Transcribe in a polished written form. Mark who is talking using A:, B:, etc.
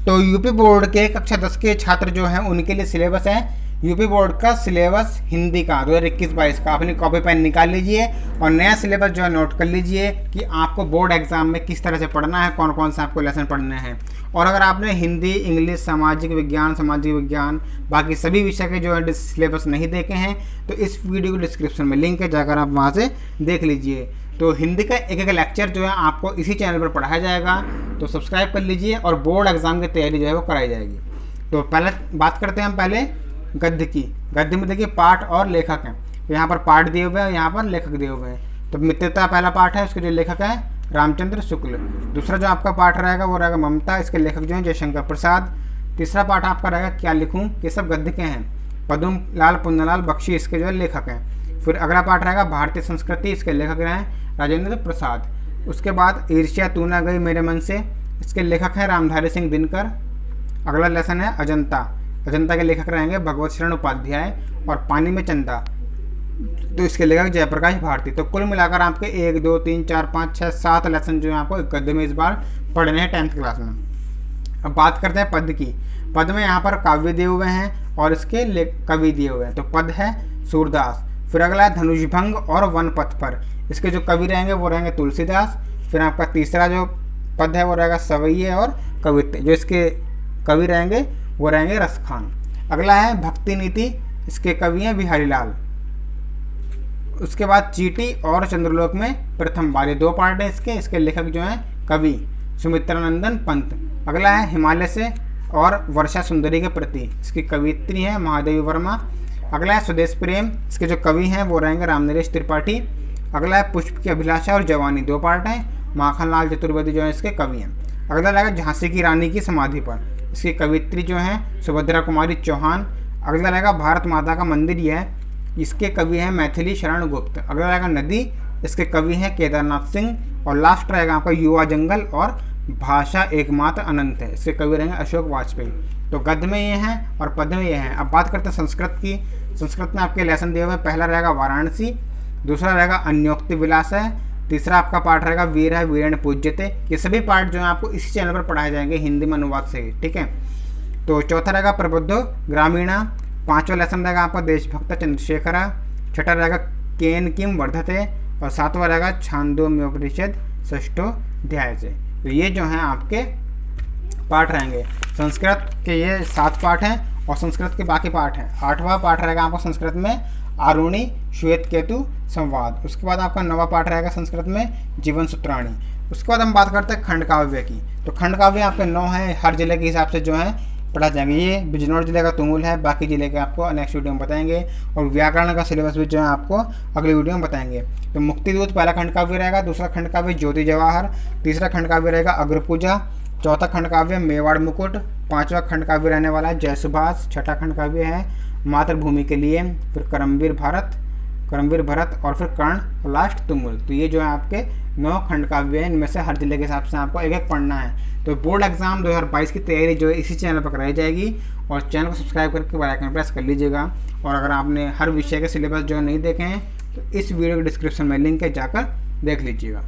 A: तो UP board के कक्षा 10 के छात्र जो हैं उनके लिए सिलेबस है यूपी बोर्ड का सिलेबस हिंदी का 2021-22 का। अपनी कॉपी पेन निकाल लीजिए और नया सिलेबस जो है नोट कर लीजिए कि आपको बोर्ड एग्जाम में किस तरह से पढ़ना है, कौन कौन सा आपको लेसन पढ़ने हैं। और अगर आपने हिंदी, इंग्लिश, सामाजिक विज्ञान बाकी सभी विषय के जो है सिलेबस नहीं देखे हैं तो इस वीडियो के डिस्क्रिप्शन में लिंक है, जाकर आप वहाँ से देख लीजिए। तो हिंदी का एक एक लेक्चर जो है आपको इसी चैनल पर पढ़ाया जाएगा, तो सब्सक्राइब कर लीजिए और बोर्ड एग्जाम की तैयारी जो है वो कराई जाएगी। तो पहले बात करते हैं हम पहले गद्य की। गद्य में देखिए पाठ और लेखक हैं, तो यहाँ पर पाठ दिए हुए हैं, यहाँ पर लेखक दिए हुए हैं। तो मित्रता पहला पाठ है, उसके जो लेखक है रामचंद्र शुक्ल। दूसरा जो आपका पाठ रहेगा वो रहेगा ममता, इसके लेखक जो हैं जयशंकर प्रसाद। तीसरा पाठ आपका रहेगा क्या लिखूं, ये सब गद्य के हैं, पदम लाल पुन्नालाल बख्शी इसके जो है लेखक हैं। फिर अगला पाठ रहेगा भारतीय संस्कृति, इसके लेखक हैं राजेंद्र प्रसाद। उसके बाद ईर्ष्या तू ना गई मेरे मन से, इसके लेखक हैं रामधारी सिंह दिनकर। अगला लेसन है अजंता, अजंता के लेखक रहेंगे भगवत शरण उपाध्याय। और पानी में चंदा, तो इसके लेखक जयप्रकाश भारती। तो कुल मिलाकर आपके 1 2 3 4 5 6 7 लेसन जो है आपको गद्य में इस बार पढ़ने हैं 10th क्लास में। अब बात करते हैं पद की। पद में यहाँ पर काव्य दिए हुए हैं और इसके कवि दिए हुए हैं। तो पद है सूरदास। फिर अगला है धनुषभंग और वन पथ पर, इसके जो कवि रहेंगे वो रहेंगे तुलसीदास। फिर आपका तीसरा जो पद है वो रहेगा सवैये और कवित्व, जो इसके कवि रहेंगे वो रहेंगे रसखान। अगला है भक्ति नीति, इसके कवि हैं बिहारी लाल। उसके बाद चीटी और चंद्रलोक में प्रथम बार, ये 2 पार्ट है इसके। इसके लेखक जो हैं कवि सुमित्रानंदन पंत। अगला है हिमालय से और वर्षा सुंदरी के प्रति, इसकी कवियत्री हैं महादेवी वर्मा। अगला है स्वदेश प्रेम, इसके जो कवि हैं वो रहेंगे रामनरेश त्रिपाठी। अगला है पुष्प की अभिलाषा और जवानी, 2 पार्ट हैं, माखनलाल चतुर्वेदी जो है इसके कवि हैं। अगला रहेगा झांसी की रानी की समाधि पर, इसकी कवित्री जो हैं सुभद्रा कुमारी चौहान। अगला रहेगा भारत माता का मंदिर ही है, इसके कवि हैं मैथिली शरण गुप्त। अगला रहेगा नदी, इसके कवि हैं केदारनाथ सिंह। और लास्ट रहेगा आपका युवा जंगल और भाषा एकमात्र अनंत है, इसके कवि रहेंगे अशोक वाजपेयी। तो गद्य में ये हैं और पद में ये हैं। अब बात करते हैं संस्कृत की। संस्कृत में आपके लेसन दिए हुए, पहला रहेगा वाराणसी, दूसरा रहेगा अन्योक्ति विलास है, तीसरा आपका पाठ रहेगा वीर है वीरेण पूज्यते। ये सभी पाठ जो है आपको इसी चैनल पर पढ़ाए जाएंगे हिंदी में अनुवाद से ही, ठीक है। तो चौथा रहेगा प्रबुद्धो ग्रामीणा, पांचवा लेसन रहेगा आपका देशभक्त चंद्रशेखरा, छठा रहेगा केन किम वर्धते और सातवां रहेगा छांदोग्योपनिषद षष्ठोध्याय से। तो ये जो हैं आपके पाठ रहेंगे। संस्कृत के ये 7 पाठ हैं और संस्कृत के बाकी पाठ हैं। 8वां पाठ रहेगा आपको संस्कृत में आरुणि श्वेत केतु संवाद। उसके बाद आपका 9वां पाठ रहेगा संस्कृत में जीवन सूत्राणी। उसके बाद हम बात करते हैं खंड काव्य की। तो खंड काव्य आपके 9 हैं, हर जिले के हिसाब से जो है पढ़ा जाएंगे। ये बिजनौर जिले का तुमुल है, बाकी जिले के आपको नेक्स्ट वीडियो में बताएंगे। और व्याकरण का सिलेबस भी जो है आपको अगले वीडियो में बताएंगे। तो मुक्तिदूत पहला खंड काव्य रहेगा, दूसरा खंड काव्य ज्योति जवाहर, तीसरा खंड काव्य रहेगा अग्रपूजा, चौथा खंड काव्य मेवाड़ मुकुट, 5वां खंड काव्य रहने वाला है जय सुभाष, छठा खंड काव्य है मातृभूमि के लिए, फिर करमवीर भरत और फिर कर्ण और लास्ट तुमुल। तो ये जो है आपके 9 खंड काव्य हैं, इनमें से हर जिले के हिसाब से आपको एक एक पढ़ना है। तो बोर्ड एग्जाम 2022 की तैयारी जो है इसी चैनल पर कराई जाएगी और चैनल को सब्सक्राइब करके बेल आइकन प्रेस कर लीजिएगा। और अगर आपने हर विषय के सिलेबस जो है नहीं देखे हैं तो इस वीडियो के डिस्क्रिप्शन में लिंक है, जाकर देख लीजिएगा।